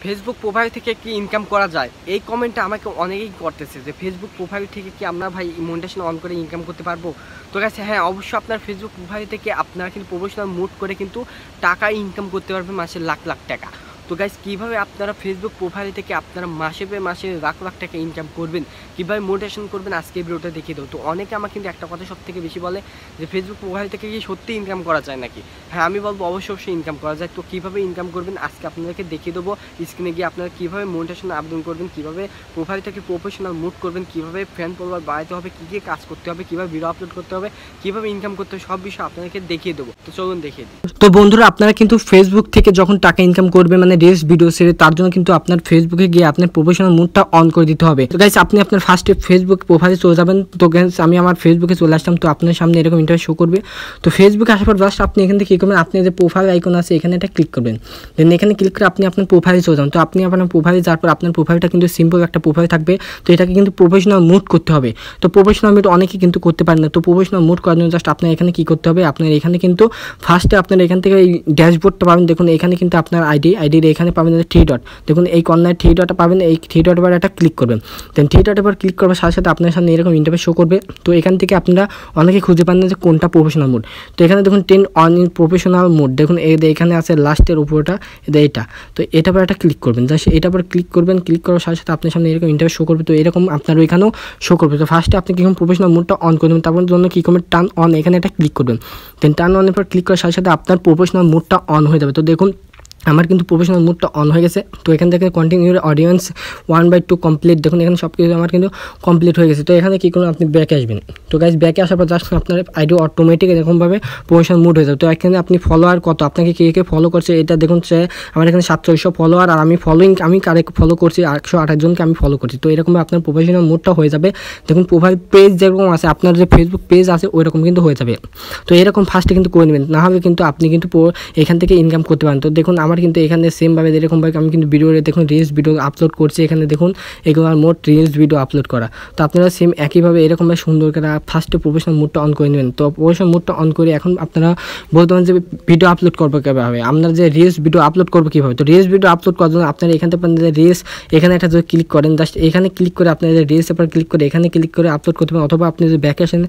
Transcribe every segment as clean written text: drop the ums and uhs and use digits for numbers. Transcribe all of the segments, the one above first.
Facebook profile থেকে কি income করা যায়? এই কমেন্টটা আমাকে অনেকেই করতেছে যে ফেসবুক প্রোফাইল থেকে কি আমরা ভাই মনিটাইজেশন অন করে ইনকাম করতে পারবো? তো গাইস হ্যাঁ, অবশ্যই আপনার ফেসবুক প্রোফাইল থেকে আপনারা কিন্তু প্রফেশনাল মোড করে কিন্তু টাকা ইনকাম করতে পারবেন, মাসে লাখ লাখ টাকা। তো গাইস কীভাবে আপনারা ফেসবুক প্রোফাইল থেকে আপনারা মাসে লাখ লাখ টাকা ইনকাম করবেন, কীভাবে মোটিভেশন করবেন, আজকে এই ভিডিওটা দেখিয়ে দেবো। তো অনেকে আমাকে কিন্তু একটা কথা সব থেকে বেশি বলে যে ফেসবুক প্রোফাইল থেকে কি সত্যি ইনকাম করা যায় নাকি? হ্যাঁ, আমি বলবো অবশ্যই ইনকাম করা যায়। তো কীভাবে ইনকাম করবেন আজকে আপনাদেরকে দেখিয়ে দেবো। স্ক্রিনে গিয়ে আপনারা কীভাবে মোটিভেশন আবেদন করবেন, কীভাবে প্রোফাইল থেকে প্রফেশনাল মুড করবেন, কীভাবে ফ্যান ফলোয়ার বাড়াতে হবে, কী কী কাজ করতে হবে, কীভাবে ভিডিও আপলোড করতে হবে, কীভাবে ইনকাম করতে হবে, সব বিষয় আপনাদেরকে দেখিয়ে দেবো। তো চলুন দেখিয়ে দিই। তো বন্ধুরা, আপনারা কিন্তু ফেসবুক থেকে যখন টাকা ইনকাম করবে মানে রিলস ভিডিও সেরে, তার জন্য কিন্তু আপনার ফেসবুকে গিয়ে আপনার প্রফেশনাল মুডটা অন করে দিতে হবে। তো গাইস আপনি আপনার ফার্স্টে ফেসবুক প্রোফাইলে চলে যাবেন। তো গাইস আমি আমার ফেসবুকে চলে আসলাম। তো আপনার সামনে এরকম ইন্টারফেস শো করবে। তো ফেসবুকে আসার পর জাস্ট আপনি এখান থেকে কী করবেন, আপনি যে প্রোফাইল আইকন আছে এখানে এটা ক্লিক করবেন। দেন এখানে ক্লিক করে আপনি আপনার প্রোফাইলে চলে যান। তো আপনি আপনার প্রোফাইলে যাওয়ার পর আপনার প্রোফাইলটা কিন্তু সিম্পল একটা প্রোফাইল থাকবে। তো এটাকে কিন্তু প্রফেশনাল মুড করতে হবে। তো প্রফেশনাল মুড অনেকেই কিন্তু করতে পারেন না। তো প্রফেশনাল মুড করার জন্য জাস্ট আপনার এখানে কী করতে হবে, আপনার এখানে কিন্তু ফার্স্টে আপনার এখান থেকে এই ড্যাশবোর্ডটা পাবেন। দেখুন এখানে কিন্তু আপনার আইডির এখানে পাবেন থ্রি ডট। দেখুন এই কর্নার থ্রি ডটটা পাবেন, এই থ্রি ডট এবার একটা ক্লিক করবেন। দেন থ্রি ডট এবার ক্লিক করবার সাথে সাথে আপনার সামনে এরকম ইন্টারফেস শো করবে। তো এখান থেকে আপনারা অনেকে খুঁজে পান না যে কোনটা প্রফেশনাল মোড। তো এখানে দেখুন 10 অন ইন প্রফেশনাল মোড, দেখুন এখানে আছে লাস্টের উপরটা এটা। তো এটা পর একটা ক্লিক করবেন। জাস্ট এটা পর ক্লিক করবেন। ক্লিক করার সাথে সাথে আপনার সামনে এরকম ইন্টারফেস শো করবে। তো এরকম আপনার ওইখানেও শো করবে। তো ফার্স্টে আপনি কীরকম প্রফেশনাল মোডটা অন করবেন, তারপর জন্য কী করবেন, টার্ন অন, এখানে একটা ক্লিক করবেন। দেন টার্ন অনের পর ক্লিক করার সাথে সাথে আপনার প্রফেশনাল মোডটা অন হয়ে যাবে। তো দেখুন আমার কিন্তু প্রফেশনাল মুডটা অন হয়ে গেছে। তো এখান থেকে কন্টিনিউ অডিয়েন্স 1/2 কমপ্লিট, দেখুন এখানে সব কিছু আমার কিন্তু কমপ্লিট হয়ে গেছে। তো এখানে কী করুন, আপনি ব্যাকে আসবেন। তো গাইস ব্যাকে আসার পর জাস্ট আপনার আইডি অটোমেটিক এরকমভাবে প্রফেশনাল মুড হয়ে যাবে। তো এখানে আপনি ফলোয়ার কত, আপনাকে কে কে ফলো করছে এটা দেখুন। আমার এখানে 700 ফলোয়ার, আর আমি আমি কারে ফলো করছি 128 জনকে আমি ফলো করছি। তো এরকম আপনার প্রফেশনাল মুডটা হয়ে যাবে। দেখুন প্রোফাইল পেজ যেরকম আছে, আপনার যে ফেসবুক পেজ আছে ওই রকম কিন্তু হয়ে যাবে। তো এরকম ফার্স্টে কিন্তু করে নেবেন, না হলে কিন্তু আপনি কিন্তু এখান থেকে ইনকাম করতে পারেন। তো দেখুন আমার কিন্তু এখানে সেমভাবে এরকমভাবে আমি কিন্তু ভিডিওতে দেখুন রিলস ভিডিও আপলোড করছি। এখানে দেখুন এগুলো আর মোট রিলস ভিডিও আপলোড করা। তো আপনারা সেম একইভাবে এরকমভাবে সুন্দর করে ফার্স্টে প্রফেশনাল মুডটা অন করে নেবেন। তো প্রফেশনাল মুডটা অন করে এখন আপনারা বলতে পারেন যে ভিডিও আপলোড করবো কীভাবে, আমরা যে রিলস ভিডিও আপলোড করবো কীভাবে। তো রিলস ভিডিও আপলোড করার জন্য আপনারা এখান থেকে রিলস এখানে একটা যদি ক্লিক করেন, জাস্ট এখানে ক্লিক করে আপনারা রিলস এবার ক্লিক করে এখানে ক্লিক করে আপলোড করতে পারেন। অথবা আপনি যে ব্যাকে আসেন,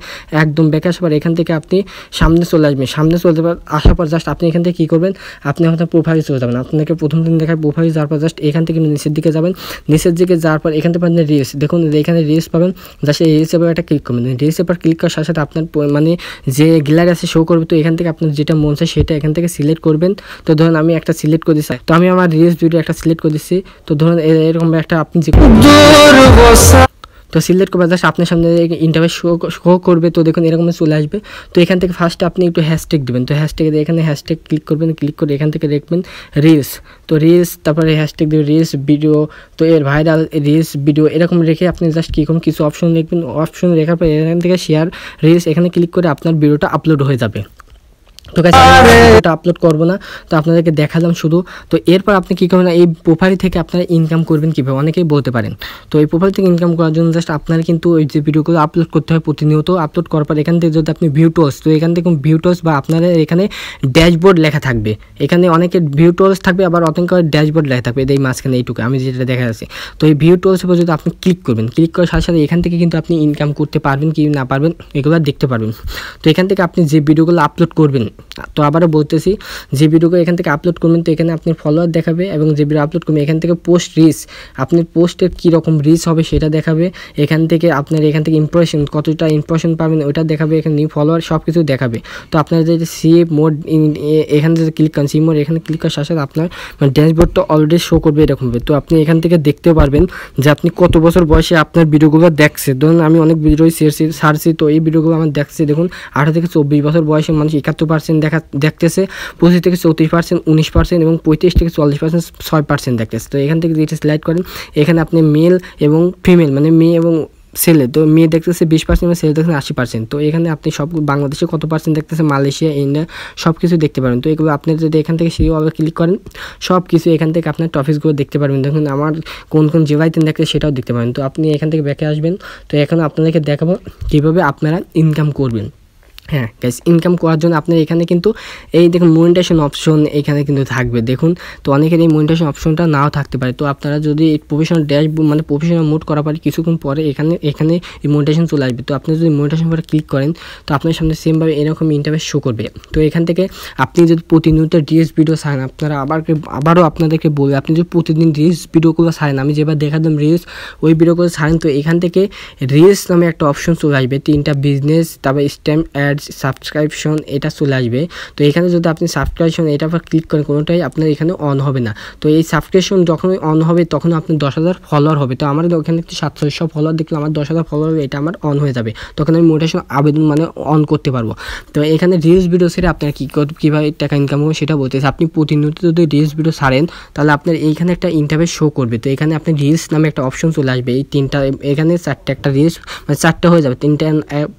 একদম ব্যাকে আসার পর এখান থেকে আপনি সামনে চলে আসবেন। সামনে চলতে আসার পর জাস্ট আপনি এখান থেকে কী করবেন, আপনি আপনার প্রোফাইলে চলে যাবেন। আপনাকে প্রথম দিন দেখায় প্রোফাইল যাওয়ার পর জাস্ট এখান থেকে নিচের দিকে যাবেন। নিচের দিকে যাওয়ার পর এখান থেকে পাবেন রিলস, দেখুন এখানে রিলস পাবেন। জাস্ট এই রিলস এবার একটা ক্লিক করবেন। রিলস এবার ক্লিক করার সাথে সাথে আপনার মানে যে গ্যালারি আছে শো করবে। তো এখান থেকে আপনার যেটা মন চায় সেটা এখান থেকে সিলেক্ট করবেন। তো ধরুন আমি একটা সিলেক্ট করে দিচ্ছি। তো আমি আমার রিলস ভিডিও একটা সিলেক্ট করে দিচ্ছি। তো ধরুন এরকম একটা আপনি যে তো সিলেক্ট করবে, জাস্ট আপনার সামনে ইন্টারফেস শো করবে। তো দেখুন এরকম চলে আসবে। তো এখান থেকে ফার্স্টে আপনি একটু হ্যাশট্যাগ দেবেন। তো হ্যাশট্যাগ দিয়ে এখানে হ্যাশট্যাগ ক্লিক করবেন। ক্লিক করে এখান থেকে দেখবেন রিলস। তো রিলস তারপরে হ্যাশট্যাগ দেবেন রিলস ভিডিও। তো এর ভাইরাল রিলস ভিডিও এরকম রেখে আপনি জাস্ট কী করুন, কিছু অপশন লিখবেন। অপশন লেখার পর এখান থেকে শেয়ার রিলস এখানে ক্লিক করে আপনার ভিডিওটা আপলোড হয়ে যাবে। তো গাইস এটা আপলোড করবো না, তো আপনাদেরকে দেখালাম শুধু। তো এরপর আপনি কী করবেন, এই প্রোফাইল থেকে আপনারা ইনকাম করবেন কীভাবে অনেকেই বলতে পারেন। তো এই প্রোফাইল থেকে ইনকাম করার জন্য জাস্ট আপনারা কিন্তু ওই যে ভিডিওগুলো আপলোড করতে হয় প্রতিনিয়ত। আপলোড করার পর এখান থেকে যদি আপনি ভিউ টোস, তো এখান থেকে ভিউ টোস বা আপনাদের এখানে ড্যাশবোর্ড লেখা থাকবে। এখানে অনেকের ভিউ টোস থাকবে, আবার অনেকের ড্যাশবোর্ড লেখা থাকবে এই মাঝখানে এইটুকু আমি যেটা দেখা যাচ্ছে। তো এই ভিউ টোস উপর যদি আপনি ক্লিক করবেন, ক্লিক করার সাথে সাথে এখান থেকে কিন্তু আপনি ইনকাম করতে পারবেন কি না পারবেন এগুলো দেখতে পারবেন। তো এখান থেকে আপনি যে ভিডিওগুলো আপলোড করবেন, তো আবারও বলতেছি, যে ভিডিওগুলো এখান থেকে আপলোড করবেন তো এখানে আপনি ফলোয়ার দেখাবে, এবং যে ভিডিও আপলোড করবেন এখান থেকে পোস্ট রিচ, আপনি পোস্টের কীরকম রিচ হবে সেটা দেখাবে। এখান থেকে আপনার এখান থেকে ইমপ্রেশন কতটা ইমপ্রেশন পাবেন ওইটা দেখাবে। এখানে নিউ ফলোয়ার সব কিছু দেখাবে। তো আপনার যে সি মোড এখানে যদি ক্লিক করেন, সি মোড এখানে ক্লিক করার সাথে সাথে আপনার মানে ড্যাশবোর্ডটা অলরেডি শো করবে এরকমভাবে। তো আপনি এখান থেকে দেখতে পারবেন যে আপনি কত বছর বয়সে আপনার ভিডিওগুলো দেখছে। ধরুন আমি অনেক ভিডিওই সারছি, তো এই ভিডিওগুলো আমার দেখছে দেখুন 18 থেকে 24 বছর বয়সে মানুষ 71% দেখতেছে, 25 থেকে 34%, 19% এবং 35 থেকে 40% 6% দেখতেছে। তো এখান থেকে যেটা সিলেক্ট করেন, এখানে আপনি মেল এবং ফিমেল মানে মেয়ে এবং ছেলে, তো মেয়ে দেখতেছে 20% এবং ছেলে দেখতেছে 80%। তো এখানে আপনি সব বাংলাদেশে কত পার্সেন্ট দেখতেছে, মালয়েশিয়া, ইন্ডিয়া সব কিছু দেখতে পারেন। তো এগুলো আপনি যদি এখান থেকে সেই অল ক্লিক করেন, সব কিছু এখান থেকে আপনার টপিকসগুলো দেখতে পারবেন। দেখুন আমার কোন কোন জেলাতে দেখতে সেটাও দেখতে পারেন। তো আপনি এখান থেকে ব্যাকে আসবেন। তো এখন আপনাদেরকে দেখাবো কীভাবে আপনারা ইনকাম করবেন। হ্যাঁ গাইস, ইনকাম করার জন্য আপনার এখানে কিন্তু এই দেখুন মনিটাইজেশন অপশন এখানে কিন্তু থাকবে দেখুন। তো অনেকের এই মনিটাইজেশন অপশনটা নাও থাকতে পারে। তো আপনারা যদি প্রফেশনাল ড্যাশবোর্ড মানে প্রফেশনাল মোড করা পারে কিছুক্ষণ পরে এখানে এই মনিটাইজেশন চলে আসবে। তো আপনি যদি মনিটাইজেশন পরে ক্লিক করেন তো আপনার সামনে সেমভাবে এরকম ইন্টারফেস শো করবে। তো এখান থেকে আপনি যদি প্রতিনিয়ত রিলস ভিডিও ছাড়েন, আপনারা আবারও আপনাদেরকে বলবে, আপনি যদি প্রতিদিন রিলস ভিডিওগুলো ছাড়েন, আমি যেবার দেখালাম রিলস ওই ভিডিওগুলো ছাড়েন, তো এখান থেকে রিলস নামে একটা অপশন চলে আসবে, 3টা বিজনেস, তারপর স্ট্যাম্প অ্যাডস, সাবস্ক্রিপশন, এটা চলে আসবে। তো এখানে যদি আপনি সাবস্ক্রিপশন এটা আবার ক্লিক করেন কোনোটাই আপনার এখানে অন হবে না। তো এই সাবস্ক্রিপশন যখন অন হবে তখন আপনার 10,000 ফলোয়ার হবে। তো আমার ওখানে একটি 700 ফলোয়ার দেখলাম, আমার 10,000 ফলোয়ার হবে, এটা আমার অন হয়ে যাবে। তখন আমি মোটিভেশন আবেদন মানে অন করতে পারবো। তো এখানে রিলস ভিডিও ছেড়ে আপনার কীভাবে টাকা ইনকাম হবে সেটা বলতেছে। আপনি প্রতিনিয়ত যদি রিলস ভিডিও ছাড়েন তাহলে আপনার এইখানে একটা ইন্টারফেস শো করবে। তো এখানে আপনি রিলস নামে একটা অপশন চলে আসবে, এই 3টা এখানে 4টা একটা রিলস মানে 4টা হয়ে যাবে, 3টা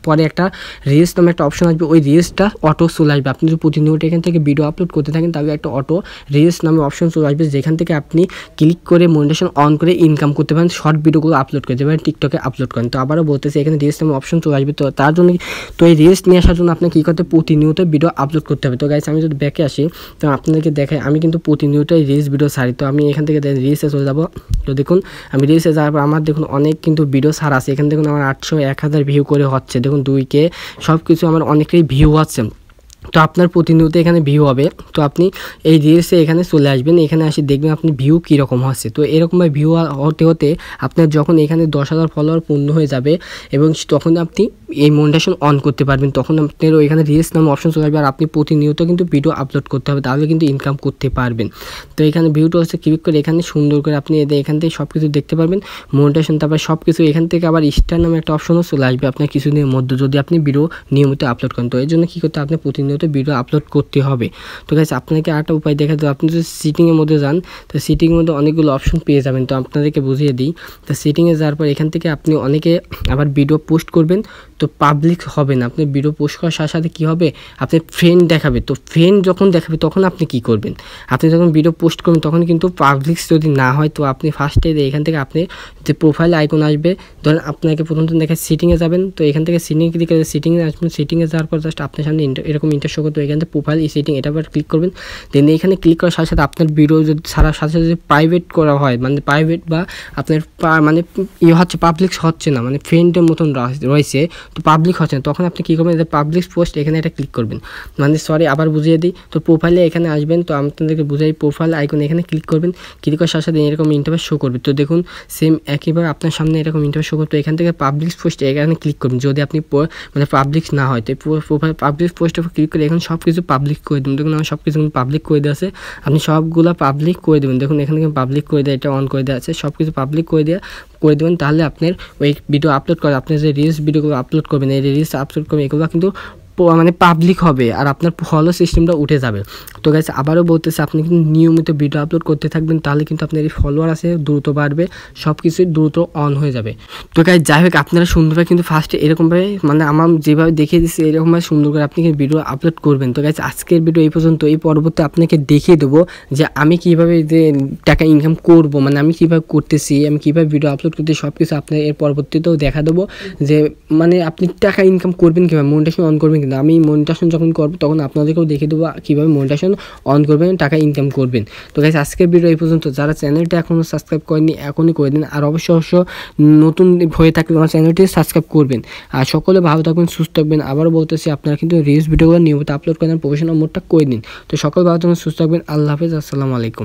পরে একটা রিলস নামে একটা অপশন আসবে, ওই রিলসটা অটো চলে আসবে। আপনি যদি প্রতিনিয়ত এখান থেকে ভিডিও আপলোড করতে থাকেন তাহলে একটা অটো রিলস নামে অপশন চলে আসবে, যেখান থেকে আপনি ক্লিক করে মনিটাইজেশন অন করে ইনকাম করতে পারেন, শর্ট ভিডিওগুলো আপলোড করতে পারেন, টিকটকে আপলোড করেন। তো আবারও বলতেছি এখানে রিলস নামে অপশন চলে আসবে। তো তার জন্য তো এই রিলস নিয়ে আসার জন্য আপনাকে কী করতে প্রতিনিয়ত ভিডিও আপলোড করতে হবে। তো গাইস আমি যদি ব্যাকে আসি তো আপনাদেরকে দেখাই, আমি কিন্তু প্রতিনিয়ত এই রিলস ভিডিও ছাড়ি। তো আমি এখান থেকে রিলসে চলে যাবো। তো দেখুন আমি রিলসে যাওয়ার পর আমার দেখুন অনেক কিন্তু ভিডিও ছাড়া আছে। এখানে দেখুন আমার 800 1000 ভিউ করে হচ্ছে, দেখুন 2K সব কিছু আমার অনেকেই ভিউ আছে। তো আপনার প্রতিনিয়ত এখানে ভিউ হবে। তো আপনি এই রিলসে এখানে চলে আসবেন, এখানে আসি দেখবেন আপনি ভিউ কীরকম হচ্ছে। তো এরকমভাবে ভিউ হতে হতে আপনার যখন এখানে 10,000 ফলোয়ার পূর্ণ হয়ে যাবে এবং তখন আপনি এই মনিটাইজেশন অন করতে পারবেন, তখন আপনার ওইখানে রিলস নামে অপশন চলে আসবে। আর আপনি প্রতিনিয়ত কিন্তু ভিডিও আপলোড করতে হবে, তাহলে কিন্তু ইনকাম করতে পারবেন। তো এখানে ভিউটা হচ্ছে ক্লিক করে এখানে সুন্দর করে আপনি এখান থেকে সব কিছু দেখতে পারবেন, মনিটাইজেশন, তারপর সব কিছু। এখান থেকে আবার স্টার নামে একটা অপশনও চলে আসবে আপনার কিছুদিনের মধ্যে যদি আপনি ভিডিও নিয়মিত আপলোড করেন। তো এই জন্য কী করতে আপনি প্রতিনিয়ত ভিডিও আপলোড করতে হবে। তো গাইস আপনাকে আরেকটা উপায় দেখা যায়, আপনি যদি সিটিংয়ের মধ্যে যান তো সিটিংয়ের মধ্যে অনেকগুলো অপশন পেয়ে যাবেন। তো আপনাদেরকে বুঝিয়ে দিই। তো সিটিংয়ে যাওয়ার পর এখান থেকে আপনি অনেকে আবার ভিডিও পোস্ট করবেন, তো পাবলিক হবে না। আপনি ভিডিও পোস্ট করার সাথে সাথে কী হবে, আপনি ফ্রেন্ড দেখাবে। তো ফ্রেন্ড যখন দেখাবে তখন আপনি কি করবেন, আপনি যখন ভিডিও পোস্ট করবেন তখন কিন্তু পাবলিক যদি না হয় তো আপনি ফার্স্টে এখান থেকে আপনি যে প্রোফাইল আইকন আসবে, ধরেন আপনাকে প্রথমত দেখে সিটিংয়ে যাবেন। তো এখান থেকে সিটিংয়ে ক্লিক করে সিটিংয়ে আসবেন, সিটিংয়ে যাওয়ার পর জাস্ট আপনার সামনে এরকম ইন্টারশো করতে এখান থেকে প্রোফাইল এই সেটিং এটা আবার ক্লিক করবেন। দেন এখানে ক্লিক করার সাথে সাথে আপনার ভিডিও যদি ছাড়ার সাথে সাথে যদি প্রাইভেট করা হয়, মানে প্রাইভেট বা আপনার মানে হচ্ছে পাবলিক হচ্ছে না, মানে ফ্রেন্ডের মতন রয়েছে তো পাবলিক হচ্ছে না, তখন আপনি কী করবেন, পাবলিক পোস্ট এখানে এটা ক্লিক করবেন। মানে সরি আবার বুঝিয়ে দিই। তো প্রোফাইলে এখানে আসবেন, তো আপনাদেরকে বুঝাই, প্রোফাইল আইকন এখানে ক্লিক করবেন, ক্লিক করার সাথে সাথে এরকম ইন্টারফেস শো করবে। তো দেখুন সেম একইভাবে আপনার সামনে এরকম ইন্টারফেস শো করবে। তো এখান থেকে পাবলিক পোস্ট এখানে ক্লিক করবেন যদি আপনি মানে পাবলিক না হয়। তো প্রোফাইল পাবলিক পোস্টে ক্লিক করে এখন সব কিছু পাবলিক করে দেবেন। দেখুন আমার সব কিছু পাবলিক করে দেওয়া আছে, আপনি সবগুলো পাবলিক করে দেবেন। দেখুন এখানে পাবলিক করে দেওয়া, এটা অন করে দেওয়া আছে, সব কিছু পাবলিক করে দেবেন। তাহলে আপনার ওই ভিডিও আপলোড করে আপনি যে রিলস ভিডিওগুলো আপলোড করবেন, এই রিলস আপলোড করবেন, এগুলো কিন্তু মানে পাবলিক হবে আর আপনার ফলো সিস্টেমটা উঠে যাবে। তো গাইস আবারও বলতেছে আপনি কিন্তু নিয়মিত ভিডিও আপলোড করতে থাকবেন, তাহলে কিন্তু আপনার এই ফলোয়ার আছে দ্রুত বাড়বে, সব কিছুই দ্রুত অন হয়ে যাবে। তো গাইস যাই হোক আপনারা সুন্দরভাবে কিন্তু ফার্স্টে এরকমভাবে মানে আমার যেভাবে দেখিয়ে দিচ্ছি এরকমভাবে সুন্দর করে আপনি কিন্তু ভিডিও আপলোড করবেন। তো গাইস আজকের ভিডিও এই পর্যন্ত। এই পরবর্তী আপনাকে দেখিয়ে দেবো যে আমি কীভাবে যে টাকা ইনকাম করব, মানে আমি কীভাবে করতেছি, আমি কীভাবে ভিডিও আপলোড করতে, সব কিছু আপনার এর পরবর্তীতেও দেখা দেবো যে মানে আপনি টাকা ইনকাম করবেন কীভাবে, মনিটাইজেশন অন করবেন। কিন্তু আমি মনিটাইজেশন যখন করবো তখন আপনাদেরকেও দেখিয়ে দেবো কীভাবে মনিটাইজেশন অন করবেন, টাকা ইনকাম করবেন। তো গাইস আজকের ভিডিও এই পর্যন্ত। যারা চ্যানেলটা এখনও সাবস্ক্রাইব করেনি এখনই করে দিন, আর অবশ্যই নতুন হয়ে থাকলে আমার চ্যানেলটি সাবস্ক্রাইব করবেন। আর সকলে ভালো থাকবেন, সুস্থ থাকবেন। আবারও বলতেছি আপনারা কিন্তু রিলস ভিডিওগুলো নিয়মিত আপলোড করেন, প্রফেশনাল মোডটা করে দিন। তো সকলে ভালো থাকবেন, সুস্থ থাকবেন। আল্লাহ হাফেজ, আসসালামু আলাইকুম।